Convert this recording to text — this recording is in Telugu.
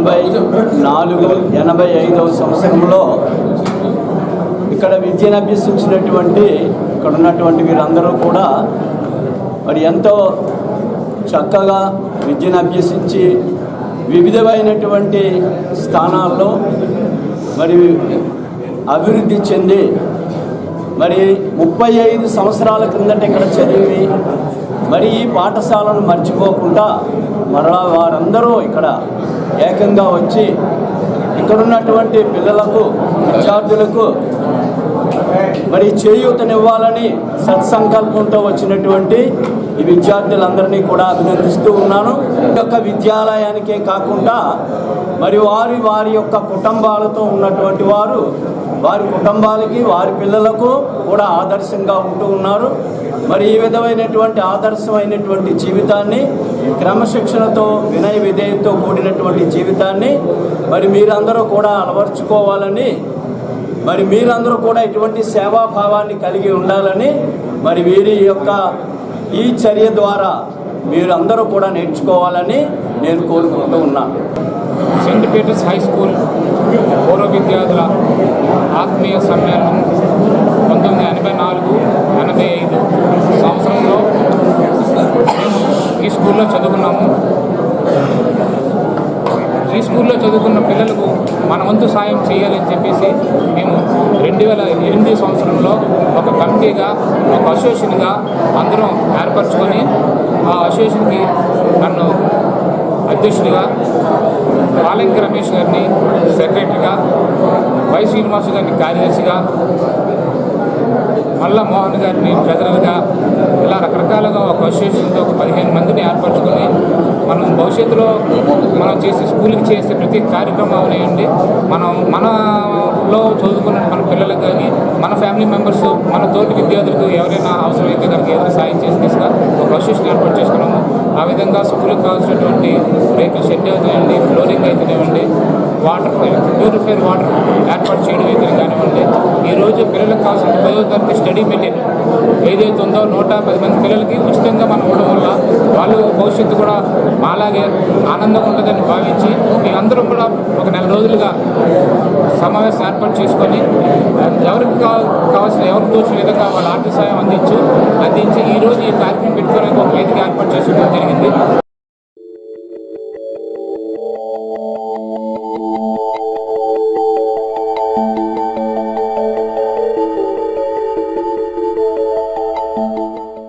84-85వ సంవత్సరంలో ఇక్కడ విద్యను అభ్యసించినటువంటి ఇక్కడ ఉన్నటువంటి వీరందరూ కూడా మరి ఎంతో చక్కగా విద్యను అభ్యసించి వివిధమైనటువంటి స్థానాల్లో మరి అభివృద్ధి చెంది మరి 35 సంవత్సరాల క్రిందట ఇక్కడ చదివి మరి ఈ పాఠశాలను మర్చిపోకుండా మరలా వారందరూ ఇక్కడ ఏకంగా వచ్చి ఇక్కడున్నటువంటి పిల్లలకు విద్యార్థులకు మరి చేయూతనివ్వాలని సత్సంకల్పంతో వచ్చినటువంటి ఈ విద్యార్థులందరినీ కూడా అభినందిస్తూ ఉన్నాను. ఈ యొక్క విద్యాలయానికే కాకుండా మరి వారి యొక్క కుటుంబాలతో ఉన్నటువంటి వారు వారి కుటుంబాలకి వారి పిల్లలకు కూడా ఆదర్శంగా ఉంటూ ఉన్నారు. మరి ఈ విధమైనటువంటి ఆదర్శమైనటువంటి జీవితాన్ని క్రమశిక్షణతో వినయ విధేయతతో కూడినటువంటి జీవితాన్ని మరి మీరందరూ కూడా అలవర్చుకోవాలని మరి మీరందరూ కూడా ఇటువంటి సేవాభావాన్ని కలిగి ఉండాలని మరి వీరి యొక్క ఈ చర్య ద్వారా మీరందరూ కూడా నేర్చుకోవాలని నేను కోరుకుంటూ ఉన్నాను. సెయింట్ పీటర్స్ హై స్కూల్ పూర్వ విద్యార్థుల ఆత్మీయ సమ్మేళనం 1984-85 సంవత్సరంలో ఈ స్కూల్లో చదువుకున్నాము. ఈ స్కూల్లో చదువుకున్న పిల్లలకు మన వంతు సాయం చేయాలని చెప్పేసి మేము 2008 సంవత్సరంలో ఒక కమిటీగా ఒక అసోసియేషన్గా అందరం ఏర్పరచుకొని ఆ అసోసియేషన్కి నన్ను అధ్యక్షుడిగా, పాలంకి రమేష్ గారిని సెక్రటరీగా, వై శ్రీనివాసు గారిని కార్యదర్శిగా, మల్లా మోహన్ గారిని ట్రెజరర్గా ఇలా రకరకాలుగా ఒక అసోసియేషన్తో ఒక 15 మందిని ఏర్పరచుకొని మనం భవిష్యత్తులో మనం స్కూల్కి చేసే ప్రతి కార్యక్రమం అవనివ్వండి, మనలో చదువుకున్న మన పిల్లలకు కానీ మన ఫ్యామిలీ మెంబర్స్ మన తోటి విద్యార్థులకు ఎవరైనా అవసరమైతే కనుక ఏదైనా సాయం చేసి తీసుకుని ఒక అసోసియేషన్ ఏర్పాటు చేసుకున్నాము. ఆ విధంగా స్కూల్కి కావాల్సినటువంటి రేకుల షెడ్ అయితేనండి, ఫ్లోరింగ్ అయితేనేవ్వండి, వాటర్ ప్యూరిఫైర్ వాటర్ ఏర్పాటు చేయడం అయితే కానివ్వండి, ఈరోజు పిల్లలకు కావాల్సిన 10వ తరగతి స్టడీ మెటీరియల్ ఏదైతే ఉందో 110 మంది పిల్లలకి ఉచితంగా మనం ఇవ్వడం వల్ల వాళ్ళు భవిష్యత్తు కూడా అలాగే ఆనందంగా ఉంటుందని భావించి మీ అందరూ కూడా ఒక నెల రోజులుగా సమావేశం ఏర్పాటు చేసుకొని ఎవరికి కావాల్సిన ఎవరికి తోచిన విధంగా వాళ్ళ ఆర్థిక సాయం అందించి ఈరోజు ఈ కార్యక్రమం పెట్టుకోవడానికి ఒక వేదిక ఏర్పాటు చేసుకోవడం జరిగింది.